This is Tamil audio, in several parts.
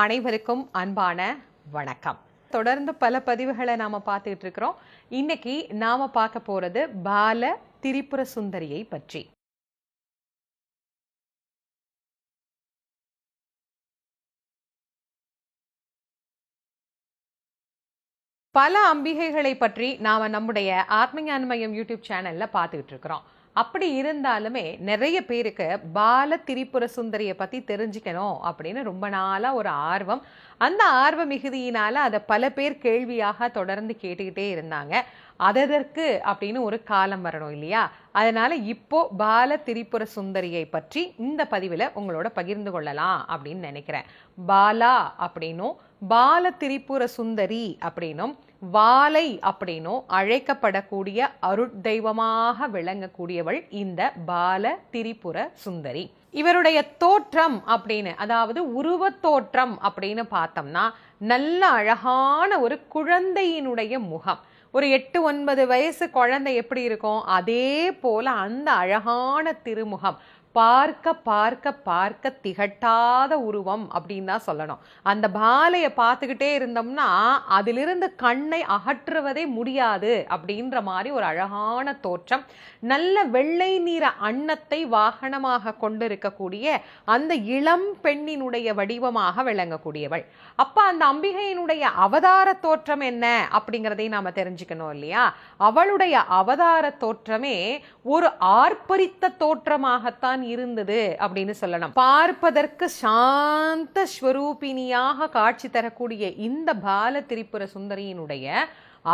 அனைவருக்கும் அன்பான வணக்கம். தொடர்ந்து பல பதிவுகளை நாம பார்த்துட்டு இருக்கிறோம். இன்னைக்கு நாம பார்க்க போறது பால திரிபுர சுந்தரியை பற்றி. பல அம்பிகைகளை பற்றி நாம நம்முடைய ஆத்மஞான மையம் யூடியூப் சேனல்ல பார்த்துக்கிட்டு இருக்கிறோம். அப்படி இருந்தாலுமே நிறைய பேருக்கு பால திரிபுர சுந்தரியை பற்றி தெரிஞ்சுக்கணும் அப்படின்னு ரொம்ப நாளாக ஒரு ஆர்வம். அந்த ஆர்வ மிகுதியினால அதை பல பேர் கேள்வியாக தொடர்ந்து கேட்டுக்கிட்டே இருந்தாங்க. அதற்கு அப்படின்னு ஒரு காலம் வரணும் இல்லையா? அதனால இப்போ பால திரிபுர சுந்தரியை பற்றி இந்த பதிவில் உங்களோட பகிர்ந்து கொள்ளலாம் அப்படின்னு நினைக்கிறேன். பாலா அப்படின்னும் பால திரிபுர சுந்தரி அப்படின்னும் வாலை அப்படின்னும் அழைக்கப்படக்கூடிய அருட்தெய்வமாக விளங்கக்கூடியவள் இந்த பால திரிபுர சுந்தரி. இவருடைய தோற்றம் அப்படின்னு, அதாவது உருவத் தோற்றம் அப்படின்னு பார்த்தோம்னா நல்ல அழகான ஒரு குழந்தையினுடைய முகம். ஒரு 8-9 வயசு குழந்தை எப்படி இருக்கும், அதே போல அந்த அழகான திருமுகம். பார்க்க பார்க்க பார்க்க திகட்டாத உருவம் அப்படின்னு தான் சொல்லணும். அந்த பாலையை பார்த்துக்கிட்டே இருந்தோம்னா அதிலிருந்து கண்ணை அகற்றுவதே முடியாது அப்படின்ற மாதிரி ஒரு அழகான தோற்றம். நல்ல வெள்ளை நிற அன்னத்தை வாகனமாக கொண்டிருக்கக்கூடிய அந்த இளம் பெண்ணினுடைய வடிவமாக விளங்கக்கூடியவள். அப்ப அந்த அம்பிகையினுடைய அவதார தோற்றம் என்ன அப்படிங்கிறதை நாம தெரிஞ்சுக்கணும் இல்லையா? அவளுடைய அவதார தோற்றமே ஒரு ஆர்ப்பரித்த தோற்றமாகத்தான் இருந்தது அப்படின்னு சொல்லணும். பார்ப்பதற்கு சாந்த ஸ்வரூபிணியாக காட்சி தரக்கூடிய இந்த பால திரிபுர சுந்தரியினுடைய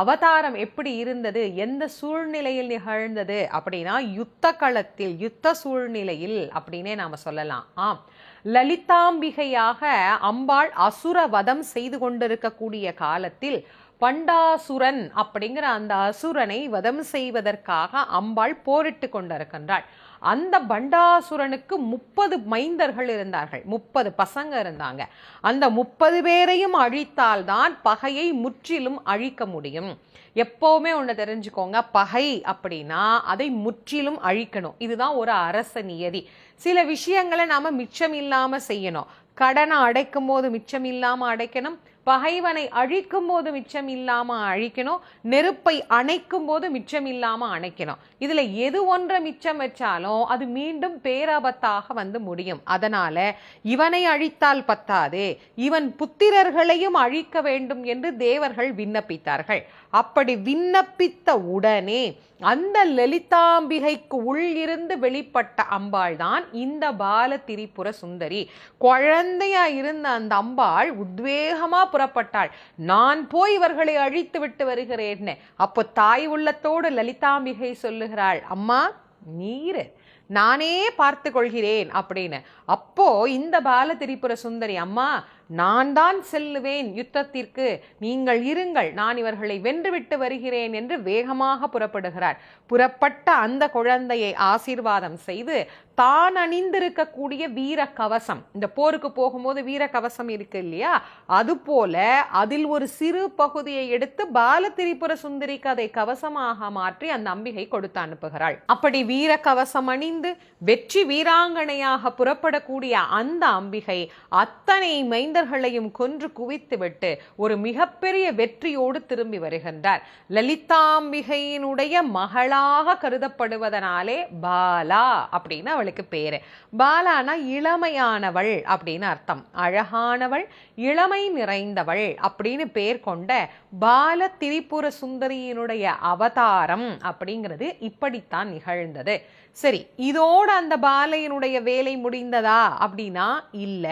அவதாரம் எப்படி இருந்தது, எந்த சூழ்நிலையில் நிகழ்ந்தது அப்படின்னா யுத்த களத்தில், யுத்த சூழ்நிலையில் அப்படின்னே நாம சொல்லலாம். லலிதாம்பிகையாக அம்பாள் அசுர வதம் செய்து கொண்டிருக்கக்கூடிய காலத்தில் பண்டாசுரன் அப்படிங்கிற அந்த அசுரனை வதம் செய்வதற்காக அம்பாள் போரிட்டு கொண்டிருக்கின்றாள். அந்த பண்டாசுரனுக்கு 30 மைந்தர்கள் இருந்தார்கள், 30 பசங்க இருந்தாங்க. அந்த 30 பேரையும் அழித்தால்தான் பகையை முற்றிலும் அழிக்க முடியும். எப்பவுமே ஒன்று தெரிஞ்சுக்கோங்க, பகை அப்படின்னா அதை முற்றிலும் அழிக்கணும். இதுதான் ஒரு அரச நியதி. சில விஷயங்களை நாம மிச்சம் இல்லாம செய்யணும். கடனை அடைக்கும் போது மிச்சம் இல்லாம அடைக்கணும், பகைவனை அழிக்கும் போது மிச்சம் இல்லாம அழிக்கணும், நெருப்பை அணைக்கும் போது மிச்சம் இல்லாம அணைக்கணும். இதுல எது ஒன்றை மிச்சம் வச்சாலும் அது மீண்டும் பேராபத்தாக வந்து முடியும். அதனால இவனை அழித்தால் பத்தாது, இவன் புத்திரர்களையும் அழிக்க வேண்டும் என்று தேவர்கள் விண்ணப்பித்தார்கள். அப்படி விண்ணப்பித்த உடனே அந்த லலிதாம்பிகைக்கு உள்ளிருந்து வெளிப்பட்ட அம்பாள் தான் இந்த பால திரிபுர சுந்தரி. குழந்தையா இருந்த அந்த அம்பாள் உத்வேகமா புறப்பட்டாள். நான் போய் இவர்களை அழித்து விட்டு வருகிறேன்னு. அப்போ தாய் உள்ளத்தோடு லலிதாம்பிகை சொல்லுகிறாள், அம்மா நீரு, நானே பார்த்து கொள்கிறேன் அப்படின்னு. அப்போ இந்த பால திரிபுர சுந்தரி, அம்மா நான் தான் செல்லுவேன் யுத்தத்திற்கு, நீங்கள் இருங்கள், நான் இவர்களை வென்றுவிட்டு வருகிறேன் என்று வேகமாக புறப்படுகிறார். புறப்பட்ட அந்த குழந்தையை ஆசீர்வாதம் செய்து தான் அணிந்திருக்கக்கூடிய வீர கவசம், இந்த போருக்கு போகும்போது வீர கவசம் இருக்கு இல்லையா, அது போல அதில் ஒரு சிறு பகுதியை எடுத்து பால திரிபுர சுந்தரிக்கு அதை கவசமாக மாற்றி அந்த அம்பிகை கொடுத்து அனுப்புகிறாள். அப்படி வீர கவசம் அணிந்து வெற்றி வீராங்கனையாக புறப்படக்கூடிய அந்த அம்பிகை அத்தனை மைந்தர்களையும் கொன்று குவித்து விட்டு ஒரு மிகப்பெரிய வெற்றியோடு திரும்பி வருகின்றார். லலிதாம்பிகையினுடைய மகளாக கருதப்படுவதனாலே பாலா அப்படின்னு அவளுக்கு பேரு. பாலானா இளமையானவள் அப்படின்னு அர்த்தம். அழகானவள், இளமை நிறைந்தவள் அப்படின்னு பேர் கொண்ட பால திரிபுர சுந்தரியினுடைய அவதாரம் அப்படிங்கிறது இப்படித்தான் நிகழ்ந்தது. சரி, இதோடு அந்த பாலையினுடைய வேலை முடிந்ததா அப்படின்னா இல்ல.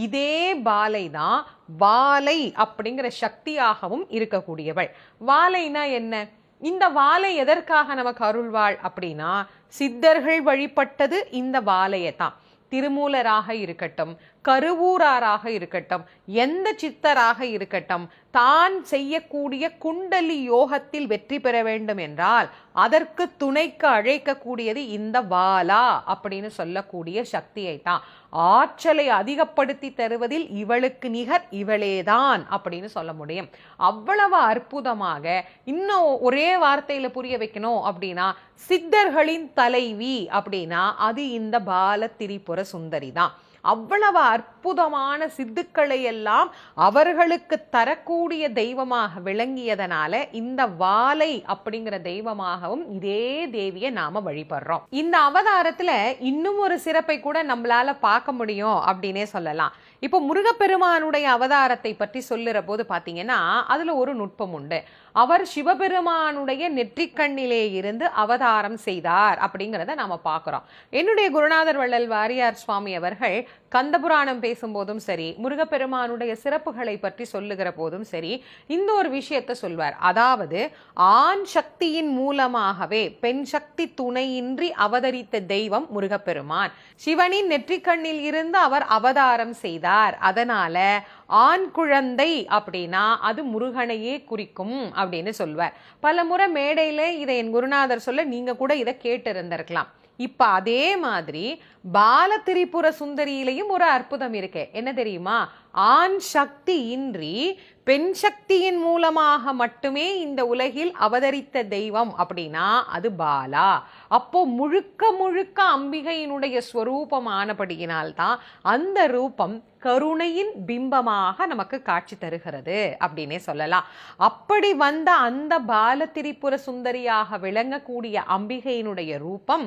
இதே பாலை தான் வாலை அப்படிங்கிற சக்தியாகவும் இருக்கக்கூடியவள். வாலைனா என்ன? இந்த வாலை எதற்காக நமக்கு அருள்வாள் அப்படின்னா சித்தர்கள் வழிபட்டது இந்த வாலையை தான். திருமூலராக இருக்கட்டும், கருவூராராக இருக்கட்டும், எந்த சித்தராக இருக்கட்டும், தான் செய்யக்கூடிய குண்டலி யோகத்தில் வெற்றி பெற வேண்டும் என்றால் அதற்கு துணைக்கு அழைக்கக்கூடியது இந்த வாலா அப்படின்னு சொல்லக்கூடிய சக்தியை தான். ஆற்றலை அதிகப்படுத்தி தருவதில் இவளுக்கு நிகர் இவளேதான் அப்படின்னு சொல்ல முடியும். அவ்வளவு அற்புதமாக, இன்னும் ஒரே வார்த்தையில புரிய வைக்கணும் அப்படின்னா சித்தர்களின் தலைவி அப்படின்னா அது இந்த பால திரிபுர சுந்தரி தான். அவ்வளவு அற்புதமான சித்துக்களை எல்லாம் அவர்களுக்கு தரக்கூடிய தெய்வமாக விளங்கியதனால இந்த வாலை அப்படிங்கிற தெய்வமாகவும் இதே தேவியை நாம வழிபடுறோம். இந்த அவதாரத்துல இன்னும் ஒரு சிறப்பை கூட நம்மளால பார்க்க முடியும் அப்படின்னே சொல்லலாம். இப்போ முருகப்பெருமானுடைய அவதாரத்தை பற்றி சொல்லுற போது பாத்தீங்கன்னா அதுல ஒரு நுட்பம் உண்டு. அவர் சிவபெருமானுடைய நெற்றிக்கண்ணிலே இருந்து அவதாரம் செய்தார் அப்படிங்கிறத நாம பார்க்கிறோம். என்னுடைய குருநாதர் வள்ளல் வாரியார் சுவாமி அவர்கள் கந்தபுராணம் பேசும்போதும் சரி, முருகப்பெருமானுடைய சிறப்புகளை பற்றி சொல்லுகிற போதும் சரி, இந்த ஒரு விஷயத்தை சொல்வார். அதாவது ஆண் சக்தியின் மூலமாகவே பெண் சக்தி துணையின்றி அவதரித்த தெய்வம் முருகப்பெருமான். சிவனின் நெற்றிக்கண்ணில் இருந்து அவர் அவதாரம் செய்தார். அதனால ஆண் குழந்தை அப்படின்னா அது முருகனையே குறிக்கும் அப்படின்னு சொல்வார். பல முறை மேடையில இதை என் குருநாதர் சொல்ல நீங்க கூட இதை கேட்டு இருந்திருக்கலாம். இப்ப அதே மாதிரி பால திரிபுர சுந்தரியிலையும் ஒரு அற்புதம் இருக்கு. என்ன தெரியுமா? ஆண் சக்தி இன்றி பெண் சக்தியின் மூலமாக மட்டுமே இந்த உலகில் அவதரித்த தெய்வம் அப்படின்னா அது பாலா. அப்போ முழுக்க முழுக்க அம்பிகையினுடைய ஸ்வரூபமானபடியினால்தான் அந்த ரூபம் கருணையின் பிம்பமாக நமக்கு காட்சி தருகிறது அப்படின்னே சொல்லலாம். அப்படி வந்த அந்த பால திரிபுர சுந்தரியாக விளங்கக்கூடிய அம்பிகையினுடைய ரூபம்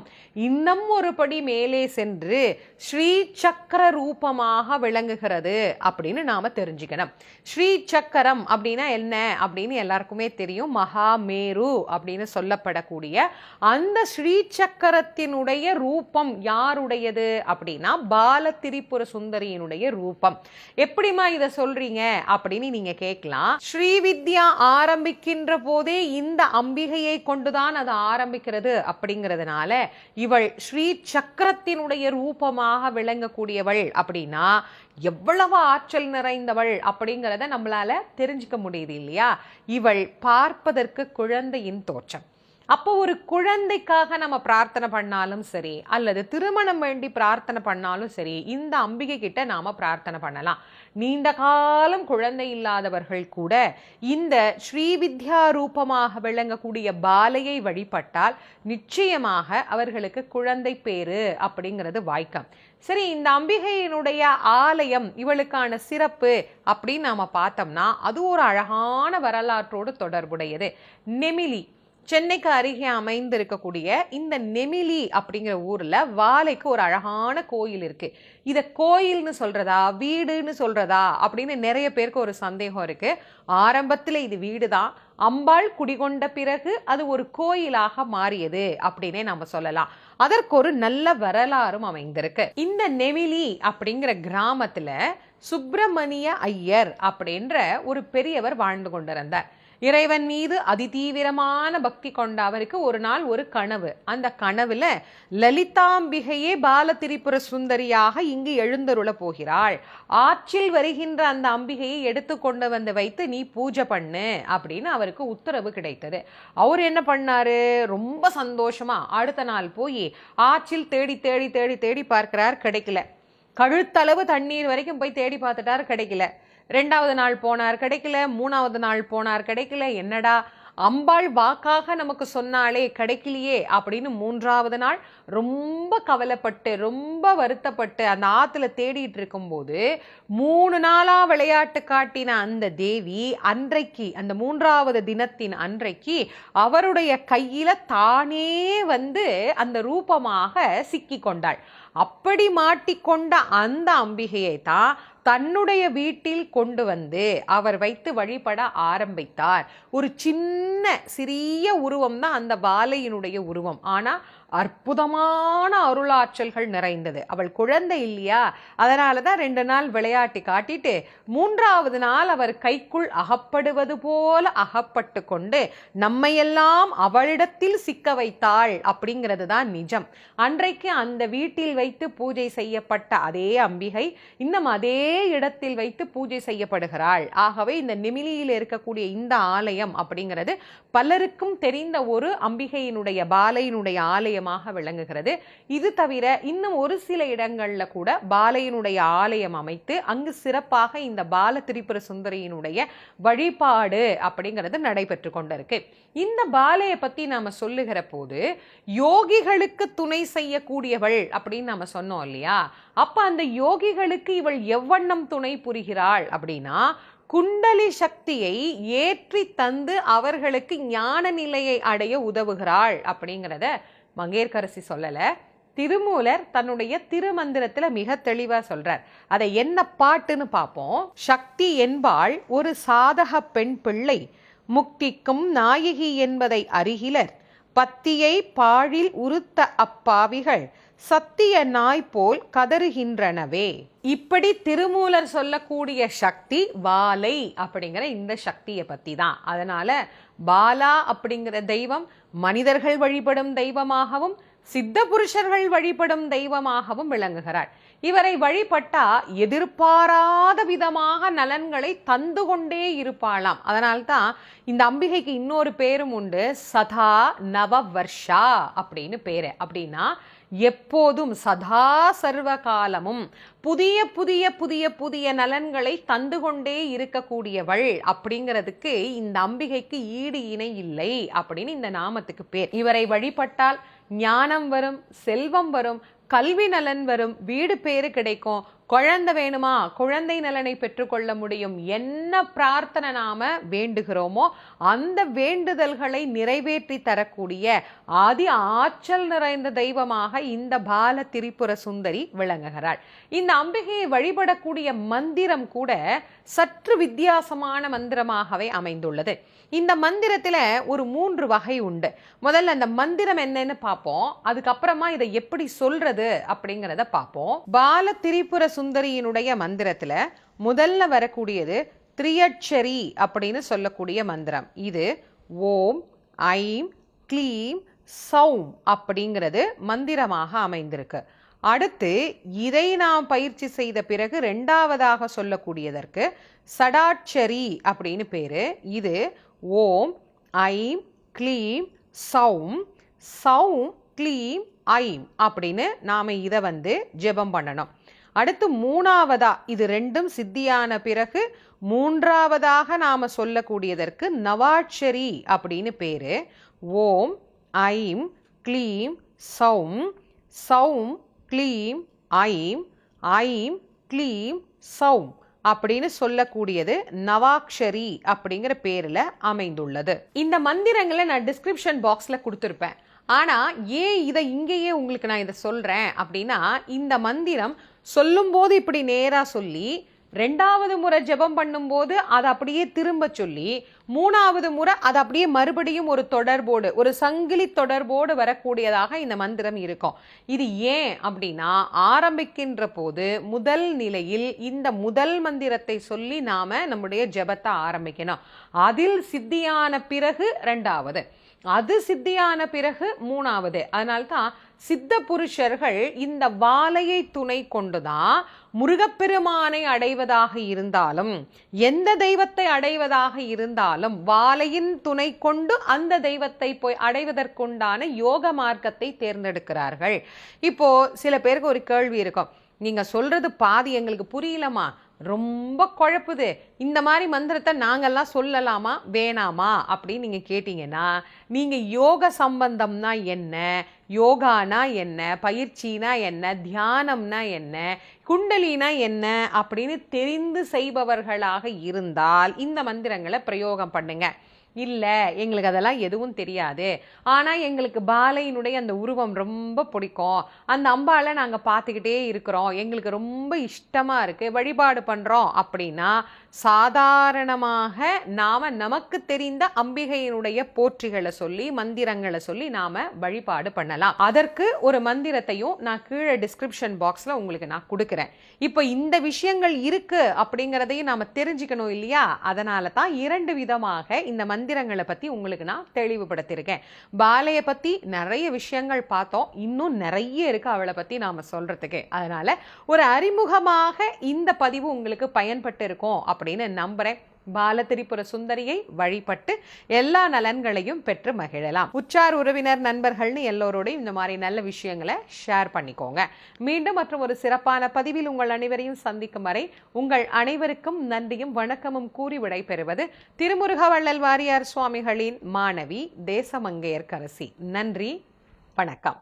இன்னும் ஒரு படி மேலே சென்று ஸ்ரீ சக்கர ரூபமாக விளங்குகிறது அப்படின்னு நாம தெரிஞ்சுக்கணும். ஸ்ரீ சக்கரம் அப்படின்னா என்ன அப்படின்னு எல்லாருக்குமே தெரியும். மகாமேரு அப்படின்னு சொல்லப்படக்கூடிய அந்த ஸ்ரீ சக்கரத்தினுடைய ரூபம் யாருடையது அப்படின்னா பால திரிபுர சுந்தரியினுடைய ரூபம். எப்படிமா இத சொல்றீங்க அப்படின்னு நீங்க கேட்கலாம். ஸ்ரீவித்யா ஆரம்பிக்கின்ற போதே இந்த அம்பிகையை கொண்டுதான் அது ஆரம்பிக்கிறது அப்படிங்கிறதுனால இவள் ஸ்ரீ சக்கரத்தினுடைய ரூபமாக விளங்கக்கூடியவள் அப்படின்னா எவ்வளவு ஆற்றல் நிறைந்தவள் அப்படிங்கிறத நம்மளால தெரிஞ்சுக்க முடியுது இல்லையா? இவள் பார்ப்பதற்கு குழந்தையின் தோற்றம். அப்போ ஒரு குழந்தைக்காக நம்ம பிரார்த்தனை பண்ணாலும் சரி, அல்லது திருமணம் வேண்டி பிரார்த்தனை பண்ணாலும் சரி, இந்த அம்பிகை கிட்ட நாம பிரார்த்தனை பண்ணலாம். நீண்ட காலம் குழந்தை இல்லாதவர்கள் கூட இந்த ஸ்ரீவித்யா ரூபமாக விளங்கக்கூடிய பாலையை வழிபட்டால் நிச்சயமாக அவர்களுக்கு குழந்தை பேரு அப்படிங்கிறது வாய்க்கம். சரி, இந்த அம்பிகையினுடைய ஆலயம் இவளுக்கான சிறப்பு அப்படின்னு நாம பார்த்தோம்னா அது ஒரு அழகான வரலாற்றோடு தொடர்புடையது. நெமிலி, சென்னைக்கு அருகே அமைந்து இருக்கக்கூடிய இந்த நெமிலி அப்படிங்கிற ஊர்ல வாலைக்கு ஒரு அழகான கோயில் இருக்கு. இத கோயில்னு சொல்றதா வீடுன்னு சொல்றதா அப்படின்னு நிறைய பேருக்கு ஒரு சந்தேகம் இருக்கு. ஆரம்பத்துல இது வீடுதான். அம்பாள் குடிகொண்ட பிறகு அது ஒரு கோயிலாக மாறியது அப்படின்னே நம்ம சொல்லலாம். அதற்கு ஒரு நல்ல வரலாறும் அமைந்திருக்கு. இந்த நெமிலி அப்படிங்கிற கிராமத்துல சுப்பிரமணிய ஐயர் அப்படின்ற ஒரு பெரியவர் வாழ்ந்து கொண்டிருந்தார். இறைவன் மீது அதிதீவிரமான பக்தி கொண்ட அவருக்கு ஒரு நாள் ஒரு கனவு. அந்த கனவுல லலிதாம்பிகையே பால திரிபுர சுந்தரியாக இங்கு எழுந்தருள போகிறாள். ஆற்றில் வருகின்ற அந்த அம்பிகையை எடுத்து கொண்டு வந்து வைத்து நீ பூஜை பண்ணு அப்படின்னு அவருக்கு உத்தரவு கிடைத்தது. அவர் என்ன பண்ணாரு? ரொம்ப சந்தோஷமா அடுத்த நாள் போய் ஆற்றில் தேடி தேடி தேடி தேடி பார்க்கிறார், கிடைக்கல. கழுத்தளவு தண்ணீர் வரைக்கும் போய் தேடி பார்த்துட்டார், கிடைக்கல. 2வது நாள் போனார், கிடைக்கல. 3வது நாள் போனார், கிடைக்கல. என்னடா அம்பாள் வாக்காக நமக்கு சொன்னாலே கிடைக்கலையே அப்படின்னு 3வது நாள் ரொம்ப கவலைப்பட்டு ரொம்ப வருத்தப்பட்டு அந்த ஆத்துல தேடிட்டு இருக்கும்போது 3 நாளா விளையாட்டு காட்டின அந்த தேவி அன்றைக்கு அந்த 3வது தினத்தின் அன்றைக்கு அவருடைய கையில தானே வந்து அந்த ரூபமாக சிக்கி கொண்டாள். அப்படி மாட்டிக்கொண்ட அந்த அம்பிகையை தான் தன்னுடைய வீட்டில் கொண்டு வந்து அவர் வைத்து வழிபட ஆரம்பித்தார். ஒரு சின்ன சிறிய உருவம் தான் அந்த பாலையினுடைய உருவம். ஆனா அற்புதமான அருளாற்றல்கள் நிறைந்தது. அவள் குழந்தை இல்லையா, அதனாலதான் 2 நாள் விளையாட்டி காட்டிட்டு 3வது நாள் அவர் கைக்குள் அகப்படுவது போல அகப்பட்டு கொண்டு நம்மையெல்லாம் அவளிடத்தில் சிக்க வைத்தாள் அப்படிங்கிறது தான் நிஜம். அன்றைக்கு அந்த வீட்டில் வைத்து பூஜை செய்யப்பட்ட அதே அம்பிகை இன்னும் அதே இடத்தில் வைத்து பூஜை செய்யப்படுகிறாள். ஆகவே இந்த நெமிலியில் இருக்கக்கூடிய இந்த ஆலயம் அப்படிங்கிறது பலருக்கும் தெரிந்த ஒரு அம்பிகையினுடைய பாலையினுடைய ஆலயம் ஆலயமாக விளங்குகிறது. இது தவிர இன்னும் ஒரு சில இடங்கள்ல கூட பாலையினுடைய ஆலயம் அமைத்து அங்கு சிறப்பாக இந்த பால திரிபுர சுந்தரியினுடைய வழிபாடு அப்படிங்கிறது நடைபெற்று கொண்டிருக்கு. இந்த பாலையை பத்தி நாம சொல்லுகிற போது யோகிகளுக்கு துணை செய்யக்கூடியவள் அப்படின்னு நாம சொன்னோம் இல்லையா? அப்ப அந்த யோகிகளுக்கு இவள் எவ்வண்ணம் துணை புரிகிறாள் அப்படின்னா, குண்டலி சக்தியை ஏற்றி தந்து அவர்களுக்கு ஞான நிலையை அடைய உதவுகிறாள் அப்படிங்கிறத மங்கையர்க்கரசி சொல்லல, திருமூலர் தன்னுடைய திருமந்திரத்துல மிக தெளிவா சொல்றார். அதை என்ன பாட்டுன்னு பார்ப்போம். சக்தி என்பாள் ஒரு சாதக பெண் பிள்ளை, முக்திக்கும் நாயகி என்பதை அறிகிலர், பத்தியை பாழில் உறுத்த அப்பாவிகள் சத்திய நாய் போல் கதறுகின்றனவே. இப்படி திருமூலர் சொல்லக்கூடிய சக்தி வாலை அப்படிங்கிற இந்த சக்தியை பத்தி தான். அதனால பாலா அப்படிங்கிற தெய்வம் மனிதர்கள் வழிபடும் தெய்வமாகவும் சித்த புருஷர்கள் வழிபடும் தெய்வமாகவும் விளங்குகிறார். இவரை வழிபட்டா எதிர்பாராத விதமாக நலன்களை தந்து கொண்டே இருப்பாளாம். அதனால்தான் இந்த அம்பிகைக்கு இன்னொரு பேரும் உண்டு, சதா நவவர்ஷா அப்படின்னு பேரு. அப்படின்னா எப்போதும் சதா சர்வ காலமும் புதிய புதிய புதிய புதிய நலன்களை தந்து கொண்டே இருக்கக்கூடியவள் அப்படிங்கிறதுக்கு இந்த அம்பிகைக்கு ஈடு இணை இல்லை அப்படின்னு இந்த நாமத்துக்கு பேர். இவரை வழிபட்டால் ஞானம் வரும், செல்வம் வரும், கல்வி நலன் வரும், வீடு பேரு கிடைக்கும், குழந்தை வேணுமா குழந்தை நலனை பெற்றுக்கொள்ள முடியும். என்ன பிரார்த்தனை நாம வேண்டுகிறோமோ அந்த வேண்டுதல்களை நிறைவேற்றி தரக்கூடிய ஆதி ஆற்றல் நிறைந்த தெய்வமாக இந்த பால திரிபுர சுந்தரி விளங்குகிறாள். இந்த அம்பிகையை வழிபடக்கூடிய மந்திரம் கூட சற்று வித்தியாசமான மந்திரமாகவே அமைந்துள்ளது. இந்த மந்திரத்துல ஒரு 3 வகை உண்டு. முதல்ல அந்த மந்திரம் என்னன்னு பார்ப்போம், அதுக்கப்புறமா இதை எப்படி சொல்றது அப்படிங்கிறத பார்ப்போம். பால திரிபுர சுந்தரியினுடைய மந்திரத்துல முதல்ல வரக்கூடியது திரியட்சரி அப்படின்னு சொல்லக்கூடிய மந்திரம். இது ஓம் ஐம் க்ளீம் சௌம் அப்படிங்கிறது மந்திரமாக அமைந்திருக்கு. அடுத்து இதை நாம் பயிற்சி செய்த பிறகு 2வதாக சொல்லக்கூடியதற்கு சடாட்சரி அப்படின்னு பேரு. இது ஓம் ஐம் க்ளீம் சௌம் சௌம் க்ளீம் ஐம் அப்படின்னு நாம இதை ஜெபம் பண்ணணும். அடுத்து 3வதா இது 2ம் சித்தியான பிறகு 3வதாக நாம சொல்லக்கூடியதற்கு நவாட்சரி அப்படின்னு பேரு. ஓம் ஐம் க்ளீம் சௌம் சௌம் க்ளீம் ஐம் ஐம் க்ளீம் சௌம் அப்படின்னு சொல்லக்கூடியது நவாக்ஷரி அப்படிங்கிற பேர்ல அமைந்துள்ளது. இந்த மந்திரங்களை நான் டிஸ்கிரிப்ஷன் பாக்ஸ்ல கொடுத்துருப்பேன். ஆனா ஏன் இதை இங்கேயே உங்களுக்கு நான் இதை சொல்றேன் அப்படின்னா, இந்த மந்திரம் சொல்லும் போது இப்படி நேரா சொல்லி 2வது முறை ஜெபம் பண்ணும்போது அதை அப்படியே திரும்ப சொல்லி 3வது முறை அதை அப்படியே மறுபடியும் ஒரு தொடர்போடு ஒரு சங்கிலி தொடர்போடு வரக்கூடியதாக இந்த மந்திரம் இருக்கும். இது ஏன் அப்படின்னா, ஆரம்பிக்கின்ற போது முதல் நிலையில் இந்த முதல் மந்திரத்தை சொல்லி நாம நம்முடைய ஜெபத்தை ஆரம்பிக்கணும். அதில் சித்தியான பிறகு 2வது, அது சித்தியான பிறகு 3வது. அதனால்தான் சித்த புருஷர்கள் இந்த வாலையை துணை கொண்டுதான் முருகப்பெருமானை அடைவதாக இருந்தாலும் எந்த தெய்வத்தை அடைவதாக இருந்தாலும் வாலையின் துணை கொண்டு அந்த தெய்வத்தை போய் அடைவதற்குண்டான யோக மார்க்கத்தை தேர்ந்தெடுக்கிறார்கள். இப்போ சில பேருக்கு ஒரு கேள்வி இருக்கும், நீங்க சொல்றது பாதி எங்களுக்கு புரியலமா, ரொம்ப குழப்புது, இந்த மாதிரி மந்திரத்தை நாங்கெல்லாம் சொல்லலாமா வேணாமா அப்படின்னு நீங்க கேட்டீங்கன்னா, நீங்க யோக சம்பந்தம்னா என்ன, யோகானா என்ன, பயிற்சினா என்ன, தியானம்னா என்ன, குண்டலினா என்ன அப்படின்னு தெரிந்து செய்பவர்களாக இருந்தால் இந்த மந்திரங்களை பிரயோகம் பண்ணுங்க. இல்லை எங்களுக்கு அதெல்லாம் எதுவும் தெரியாது, ஆனால் எங்களுக்கு பாலையினுடைய அந்த உருவம் ரொம்ப பிடிக்கும், அந்த அம்பாலை நாங்கள் பார்த்துக்கிட்டே இருக்கிறோம், எங்களுக்கு ரொம்ப இஷ்டமாக இருக்குது, வழிபாடு பண்ணுறோம் அப்படின்னா சாதாரணமாக நாம் நமக்கு தெரிந்த அம்பிகையினுடைய போற்றிகளை சொல்லி மந்திரங்களை சொல்லி நாம் வழிபாடு பண்ணலாம். அதற்கு ஒரு மந்திரத்தையும் நான் கீழே டிஸ்கிரிப்ஷன் பாக்ஸில் உங்களுக்கு நான் கொடுக்குறேன். இப்போ இந்த விஷயங்கள் இருக்குது அப்படிங்கிறதையும் நாம் தெரிஞ்சுக்கணும் இல்லையா? அதனால தான் 2 விதமாக இந்த மந்திரங்களை பற்றி உங்களுக்கு நான் தெளிவுபடுத்தியிருக்கேன். பாலையை பற்றி நிறைய விஷயங்கள் பார்த்தோம், இன்னும் நிறைய இருக்குது அவளை பற்றி நாம் சொல்கிறதுக்கு. அதனால் ஒரு அறிமுகமாக இந்த பதிவு உங்களுக்கு பயன்பட்டு இருக்கும் அப்படின்னு நம்புகிறேன். பாலதிரிபுர சுந்தரியை வழிபட்டு எல்லா நலன்களையும் பெற்று மகிழலாம். உற்றார் உறவினர் நண்பர்கள்னு எல்லோரோடையும் இந்த மாதிரி நல்ல விஷயங்களை ஷேர் பண்ணிக்கோங்க. மீண்டும் மற்றும் ஒரு சிறப்பான பதிவில் உங்கள் அனைவரையும் சந்திக்கும் வரை உங்கள் அனைவருக்கும் நன்றியும் வணக்கமும் கூறி விடைபெறுவது திருமுருகவள்ளல் வாரியார் சுவாமிகளின் மாணவி தேசமங்கையர்க்கரசி. நன்றி, வணக்கம்.